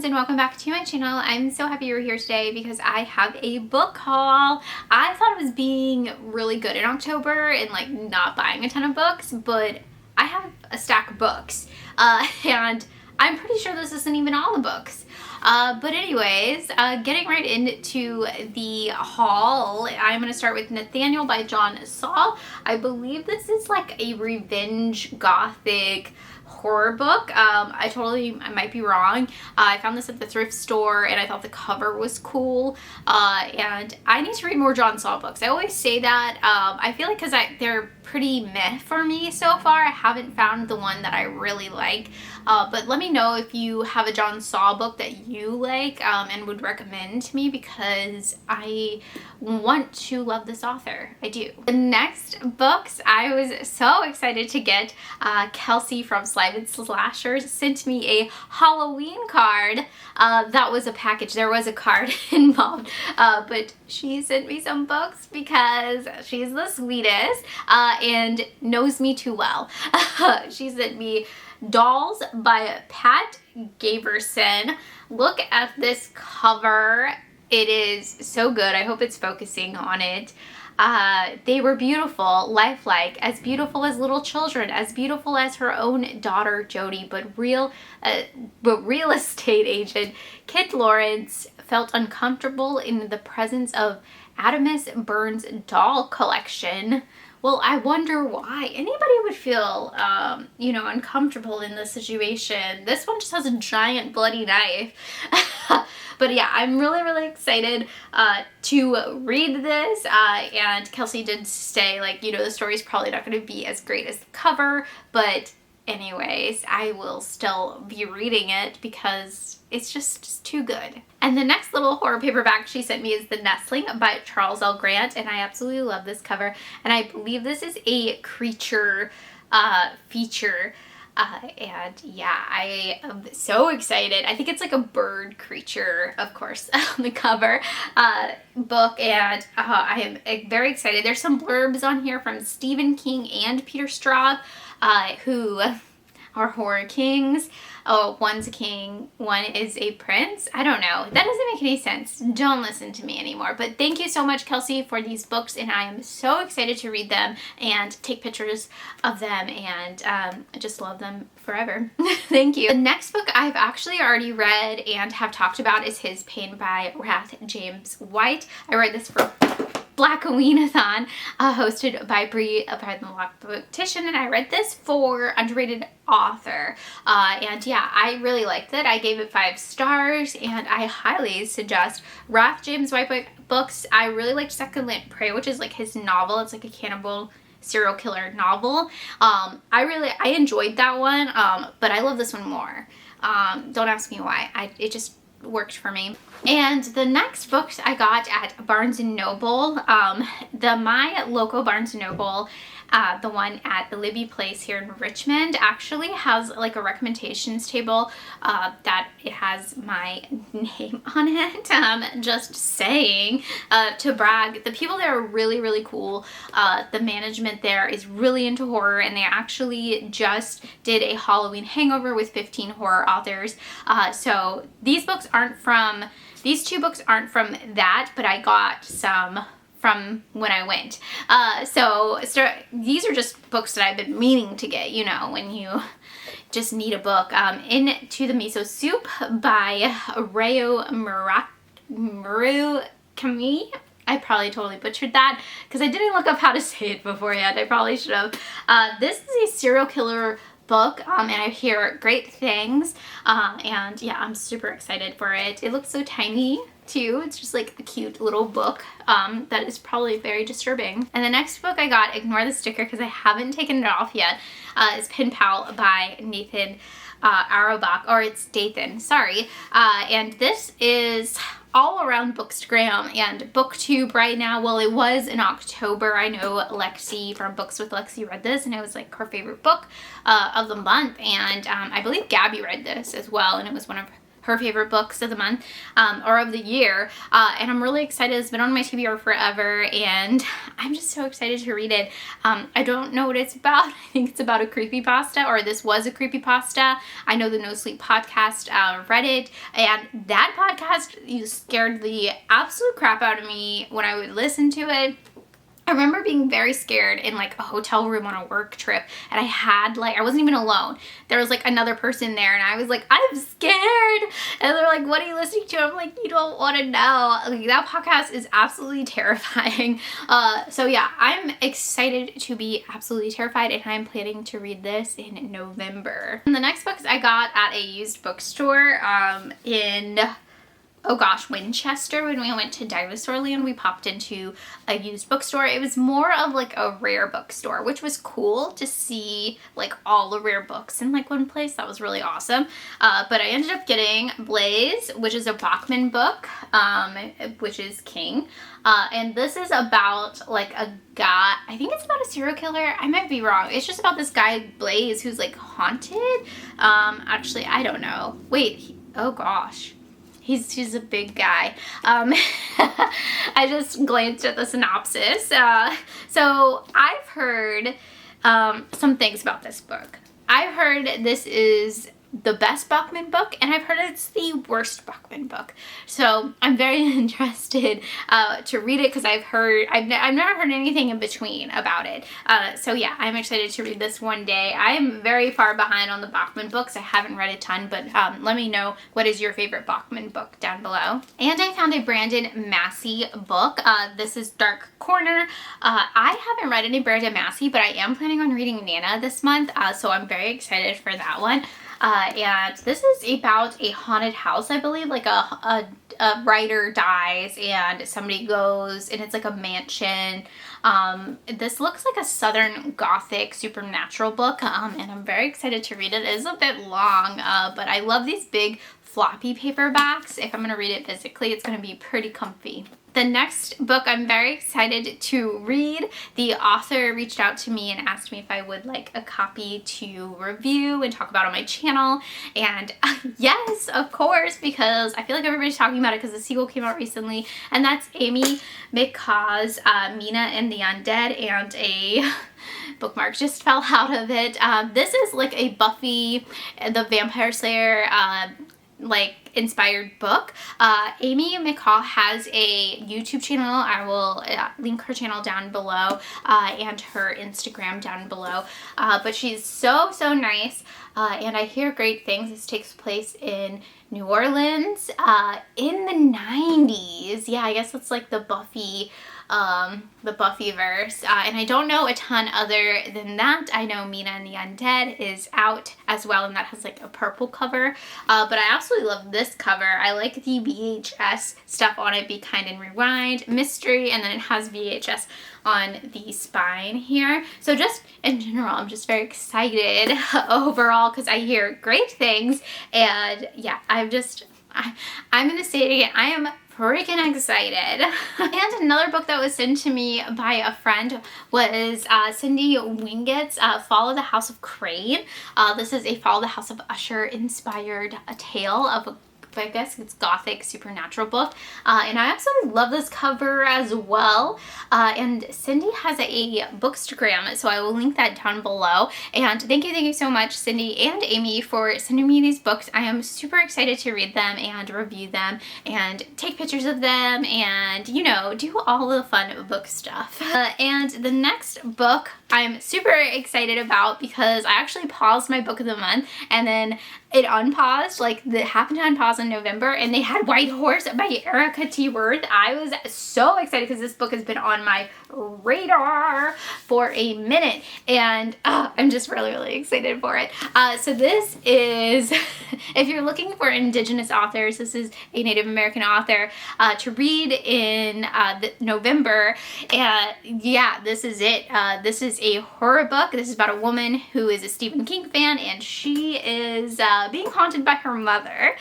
friends, and welcome back to my channel. I'm so happy you're here today because I have a book haul. I thought it was being really good in October and like not buying a ton of books, but I have a stack of books and I'm pretty sure this isn't even all the books. But anyways, getting right into the haul, I'm going to start with Nathaniel by John Saul. I believe this is like a revenge gothic horror book. I might be wrong. I found this at the thrift store and I thought the cover was cool. And I need to read more John Saul books. I always say that. I feel like because they're pretty meh for me so far. I haven't found the one that I really like. But let me know if you have a John Saul book that you like and would recommend to me, because I want to love this author. I do. The next books I was so excited to get. Kelsey from Slime and Slashers sent me a Halloween card. That was a package. There was a card involved, but she sent me some books because she's the sweetest and knows me too well. She sent me Dolls by Pat Gaverson. Look at this cover. It is so good. I hope it's focusing on it. They were beautiful, lifelike, as beautiful as little children, as beautiful as her own daughter Jody, but real estate agent Kit Lawrence felt uncomfortable in the presence of Adamus Burns' doll collection. Well, I wonder why anybody would feel, uncomfortable in this situation. This one just has a giant bloody knife. But yeah, I'm really, really excited to read this. And Kelsey did say, the story's probably not going to be as great as the cover. But anyways, I will still be reading it because it's just too good. And the next little horror paperback she sent me is The Nestling by Charles L. Grant. And I absolutely love this cover. And I believe this is a creature feature. And yeah, I am so excited. I think it's like a bird creature, of course, on the cover book. And I am very excited. There's some blurbs on here from Stephen King and Peter Straub, who are horror kings. Oh, one's a king, one is a prince. I don't know. That doesn't make any sense. Don't listen to me anymore. But thank you so much, Kelsey, for these books, and I am so excited to read them and take pictures of them, and I just love them forever. Thank you. The next book I've actually already read and have talked about is His Pain by Rath James White. I read this for Black-A-Ween-a-thon, hosted by Bree of the Black Booktician, and I read this for Underrated Author. And yeah, I really liked it. I gave it 5 stars, and I highly suggest Rath James White books. I really liked Succulent Prey, which is like his novel. It's like a cannibal serial killer novel. I enjoyed that one, but I love this one more. Don't ask me why. It just worked for me. And the next books I got at Barnes & Noble, my local Barnes & Noble, the one at the Libby place here in Richmond, actually has like a recommendations table that it has my name on it. Just saying, to brag. The people there are really, really cool. The management there is really into horror, and they actually just did a Halloween hangover with 15 horror authors. So these two books aren't from that, but I got some from when I went. So these are just books that I've been meaning to get, when you just need a book. Into the Miso Soup by Reo Murakami. I probably totally butchered that because I didn't look up how to say it beforehand. I probably should have. This is a serial killer book, and I hear great things, and yeah, I'm super excited for it. It looks so tiny too. It's just like a cute little book that is probably very disturbing. And the next book I got, ignore the sticker because I haven't taken it off yet, is Pen Pal by Nathan Auerbach, or it's Dathan, sorry. And this is all around Bookstagram and BookTube right now. Well, it was in October. I know Lexi from Books with Lexi read this, and it was like her favorite book of the month. And I believe Gabby read this as well, and it was one of her favorite books of the month or of the year, and I'm really excited. It's been on my TBR forever, and I'm just so excited to read it. I don't know what it's about. I think it's about a creepypasta, or this was a creepypasta. I know the No Sleep podcast read it, and that podcast scared the absolute crap out of me when I would listen to it. I remember being very scared in like a hotel room on a work trip, and I wasn't even alone. There was like another person there, and I was like, I'm scared. And they're like, what are you listening to? I'm like, you don't want to know. Like, that podcast is absolutely terrifying. So yeah, I'm excited to be absolutely terrified, and I'm planning to read this in November. And the next books I got at a used bookstore in Winchester. When we went to Dinosaur Land, we popped into a used bookstore. It was more of like a rare bookstore, which was cool to see like all the rare books in like one place. That was really awesome. But I ended up getting Blaze, which is a Bachman book, which is King. And this is about like a guy, I think it's about a serial killer. I might be wrong. It's just about this guy, Blaze, who's like haunted. Actually, I don't know. Wait, oh gosh. He's a big guy. I just glanced at the synopsis. So I've heard some things about this book. I've heard this is the best Bachman book, and I've heard it's the worst Bachman book. So I'm very interested to read it, because I've never heard anything in between about it. So yeah, I'm excited to read this one day. I am very far behind on the Bachman books. I haven't read a ton, but let me know what is your favorite Bachman book down below. And I found a Brandon Massey book. This is Dark Corner. I haven't read any Brandon Massey, but I am planning on reading Nana this month, so I'm very excited for that one. And this is about a haunted house, I believe. Like a writer dies and somebody goes, and it's like a mansion. This looks like a Southern Gothic supernatural book, and I'm very excited to read it. It is a bit long, but I love these big floppy paperbacks. If I'm going to read it physically, it's going to be pretty comfy. The next book I'm very excited to read. The author reached out to me and asked me if I would like a copy to review and talk about on my channel. And yes, of course, because I feel like everybody's talking about it because the sequel came out recently. And that's Amy McCaw's Mina and the Undead, and a bookmark just fell out of it. This is like a Buffy the Vampire Slayer like inspired book. Amy McCaw has a YouTube channel. I will link her channel down below, and her Instagram down below. But she's so nice, and I hear great things. This takes place in New Orleans in the 90s. Yeah, I guess it's like the Buffyverse, and I don't know a ton other than that. I know Mina and the Undead is out as well, and that has like a purple cover, but I absolutely love this cover. I like the VHS stuff on it, Be Kind and Rewind, mystery, and then it has VHS on the spine here. So just in general, I'm just very excited overall, because I hear great things, and yeah, I'm gonna say it again, I am freaking excited. And another book that was sent to me by a friend was Cindy Winget's Follow the House of Crane. This is a Follow the House of Usher inspired tale of a, I guess it's Gothic supernatural book, and I absolutely love this cover as well. And Cindy has a bookstagram, so I will link that down below. And thank you so much, Cindy and Amy, for sending me these books. I am super excited to read them and review them and take pictures of them and, you know, do all the fun book stuff. And the next book I'm super excited about, because I actually paused my book of the month and then it unpaused, like it happened to unpause in November, and they had White Horse by Erica T. Worth. I was so excited because this book has been on my radar for a minute, and I'm just really excited for it. So this is, if you're looking for Indigenous authors, this is a Native American author to read in November, and yeah, this is it. This is a horror book. This is about a woman who is a Stephen King fan, and she is being haunted by her mother,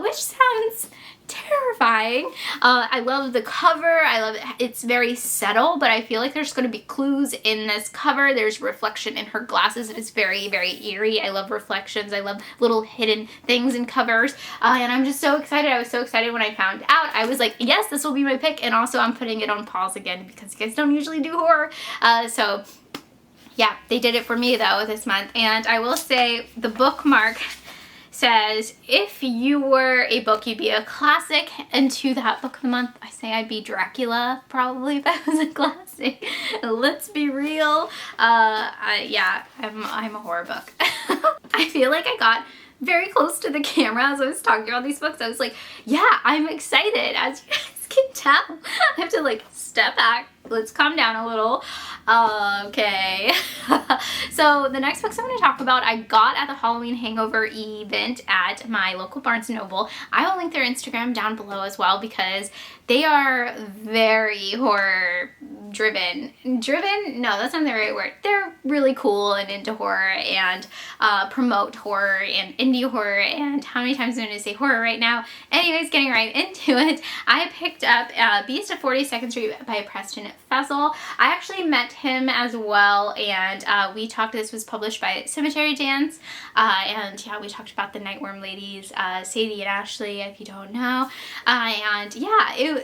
which sounds, terrifying. I love the cover. I love it. It's very subtle, but I feel like there's going to be clues in this cover. There's reflection in her glasses. It is very, very eerie. I love reflections. I love little hidden things in covers. And I'm just so excited. I was so excited when I found out. I was like, yes, this will be my pick. And also I'm putting it on pause again because you guys don't usually do horror. So yeah, they did it for me though this month. And I will say the bookmark says, if you were a book, you'd be a classic. And to that book of the month, I say I'd be Dracula, probably, if I was a classic. Let's be real. Yeah, I'm a horror book. I feel like I got very close to the camera as I was talking about these books. I was like, yeah, I'm excited. As you guys can tell, I have to like step back. Let's calm down a little. Okay. So the next books I'm going to talk about, I got at the Halloween Hangover event at my local Barnes & Noble. I will link their Instagram down below as well because they are very horror driven. No, that's not the right word. They're really cool and into horror and promote horror and indie horror, and how many times am I going to say horror right now? Anyways, getting right into it, I picked up Beast of 42nd Street by Preston Fessel. I actually met him as well, and we talked. This was published by Cemetery Dance, and yeah, we talked about the Nightworm ladies, Sadie and Ashley, if you don't know, and yeah,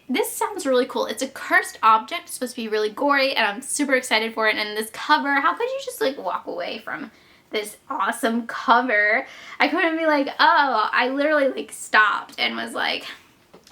this sounds really cool. It's a cursed object. It's supposed to be really gory, and I'm super excited for it. And this cover, how could you just like walk away from this awesome cover? I couldn't be like, oh, I literally like stopped and was like,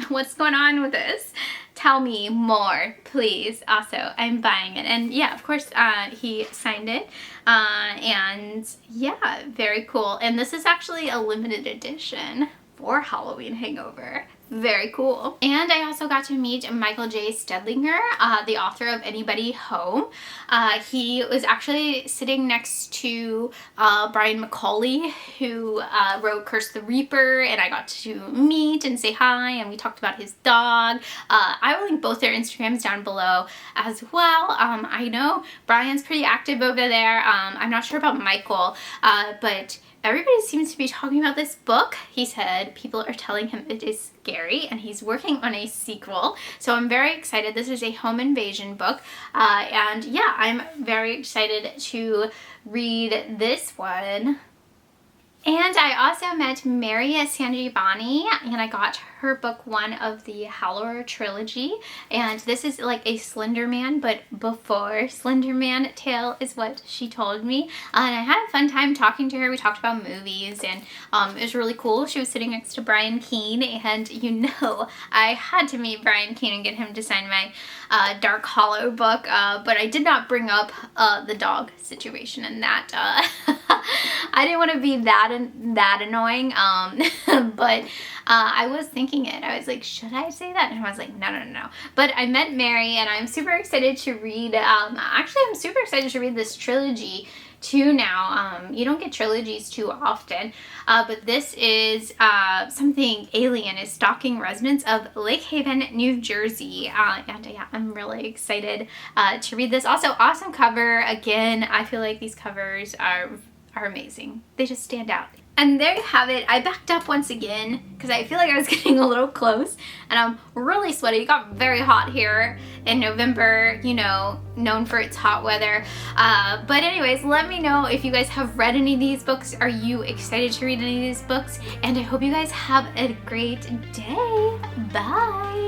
what's going on with this? Tell me more, please. Also, I'm buying it. And yeah, of course, he signed it. And yeah, very cool. And this is actually a limited edition for Halloween Hangover. Very cool. And I also got to meet Michael J. Seidlinger, the author of Anybody Home. He was actually sitting next to Brian McAluey, who wrote Curse the Reaper, and I got to meet and say hi, and we talked about his dog. I will link both their Instagrams down below as well. I know Brian's pretty active over there. I'm not sure about Michael, but everybody seems to be talking about this book. He said people are telling him it is scary, and he's working on a sequel. So I'm very excited. This is a home invasion book. And yeah, I'm very excited to read this one. And I also met Mary Sanjivani, and I got her book one of the Howler trilogy. And this is like a Slender Man, but before Slender Man tale is what she told me. And I had a fun time talking to her. We talked about movies, and it was really cool. She was sitting next to Brian Keene, and you know, I had to meet Brian Keene and get him to sign my Dark Hollow book, but I did not bring up the dog situation and that. I didn't want to be that annoying, but I was thinking it. I was like, should I say that? And I was like, no. But I met Mary, and I'm super excited to read, actually I'm super excited to read this trilogy too now. You don't get trilogies too often, but this is something alien is stalking residents of Lake Haven, New Jersey, and yeah, I'm really excited to read this. Also, awesome cover. Again, I feel like these covers are amazing. They just stand out. And there you have it. I backed up once again because I feel like I was getting a little close, and I'm really sweaty. It got very hot here in November, you know, known for its hot weather. But anyways, let me know if you guys have read any of these books. Are you excited to read any of these books? And I hope you guys have a great day. Bye.